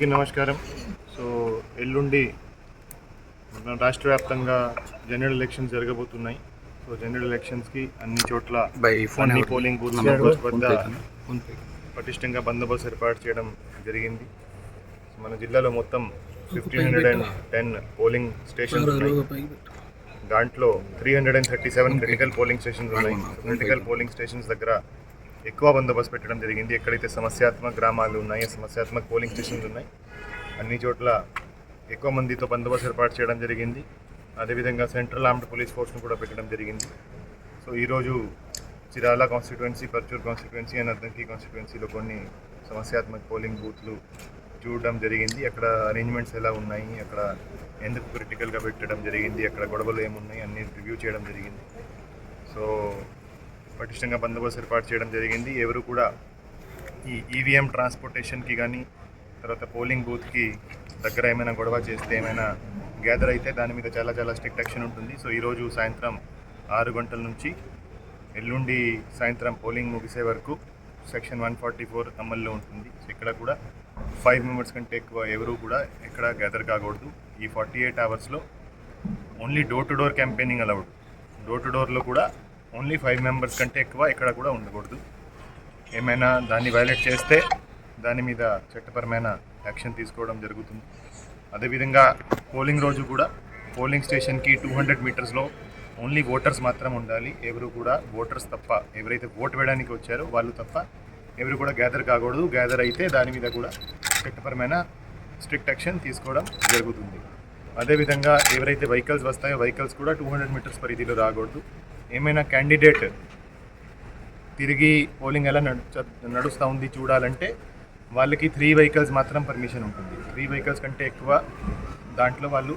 అందరికీ నమస్కారం. సో ఎల్లుండి మన రాష్ట్ర వ్యాప్తంగా జనరల్ ఎలక్షన్స్ జరగబోతున్నాయి. సో జనరల్ ఎలక్షన్స్కి అన్ని చోట్ల అన్ని పోలింగ్ బూత్ వద్ద పటిష్టంగా బందోబస్తు ఏర్పాటు చేయడం జరిగింది. మన జిల్లాలో మొత్తం 1510 పోలింగ్ స్టేషన్స్ ఉన్నాయి. దాంట్లో 337 క్రిటికల్ పోలింగ్ స్టేషన్స్ ఉన్నాయి. క్రిటికల్ పోలింగ్ స్టేషన్స్ దగ్గర ఎక్కువ బందోబస్తు పెట్టడం జరిగింది. ఎక్కడైతే సమస్యాత్మక గ్రామాలు ఉన్నాయి, సమస్యాత్మక పోలింగ్ స్టేషన్స్ ఉన్నాయి, అన్ని చోట్ల ఎక్కువ మందితో బందోబస్తు ఏర్పాటు చేయడం జరిగింది. అదేవిధంగా సెంట్రల్ ఆర్మ్డ్ పోలీస్ ఫోర్స్ను కూడా పెట్టడం జరిగింది. సో ఈరోజు Chirala constituency, Parchur constituency and Addanki కాన్స్టిట్యుయెన్సీలో కొన్ని సమస్యాత్మక పోలింగ్ బూత్లు చూడడం జరిగింది. అక్కడ అరేంజ్మెంట్స్ ఎలా ఉన్నాయి, అక్కడ ఎందుకు క్రిటికల్గా పెట్టడం జరిగింది, అక్కడ గొడవలు ఏమున్నాయి అన్ని రివ్యూ చేయడం జరిగింది. సో పటిష్టంగా బందోబస్తు ఏర్పాటు చేయడం జరిగింది. ఎవరు కూడా ఈ ఈవీఎం ట్రాన్స్పోర్టేషన్కి కానీ తర్వాత పోలింగ్ బూత్కి దగ్గర ఏమైనా గొడవ చేస్తే, ఏమైనా గ్యాదర్ అయితే దాని మీద చాలా స్ట్రిక్ట్ యాక్షన్ ఉంటుంది. సో ఈరోజు సాయంత్రం 6 గంటల నుంచి ఎల్లుండి సాయంత్రం పోలింగ్ ముగిసే వరకు సెక్షన్ 144 అమల్లో ఉంటుంది. సో ఇక్కడ కూడా 5 మెంబర్స్ కంటే ఎక్కువ ఎవరు కూడా ఎక్కడ గ్యాదర్ కాకూడదు. ఈ 48 అవర్స్లో only door to door campaigning allowed. Door to డోర్లో కూడా ఓన్లీ 5 మెంబర్స్ కంటే ఎక్కువ ఎక్కడ కూడా ఉండకూడదు. ఏమైనా దాన్ని వైలేట్ చేస్తే దాని మీద చట్టపరమైన యాక్షన్ తీసుకోవడం జరుగుతుంది. అదేవిధంగా పోలింగ్ రోజు కూడా పోలింగ్ స్టేషన్కి 200 మీటర్స్లో ఓన్లీ ఓటర్స్ మాత్రం ఉండాలి. ఎవరు కూడా ఓటర్స్ తప్ప, ఎవరైతే ఓటు వేయడానికి వచ్చారో వాళ్ళు తప్ప ఎవరు కూడా గ్యాదర్ కాకూడదు. గ్యాదర్ అయితే దాని మీద కూడా చట్టపరమైన స్ట్రిక్ట్ యాక్షన్ తీసుకోవడం జరుగుతుంది. అదేవిధంగా ఎవరైతే వెహికల్స్ వస్తాయో వెహికల్స్ కూడా 200 మీటర్స్ పరిధిలో రాకూడదు. ఏమైనా క్యాండిడేట్ తిరిగి పోలింగ్ ఎలా నడుస్తూ ఉంది చూడాలంటే వాళ్ళకి 3 వెహికల్స్ మాత్రం పర్మిషన్ ఉంటుంది. 3 వెహికల్స్ కంటే ఎక్కువ దాంట్లో వాళ్ళు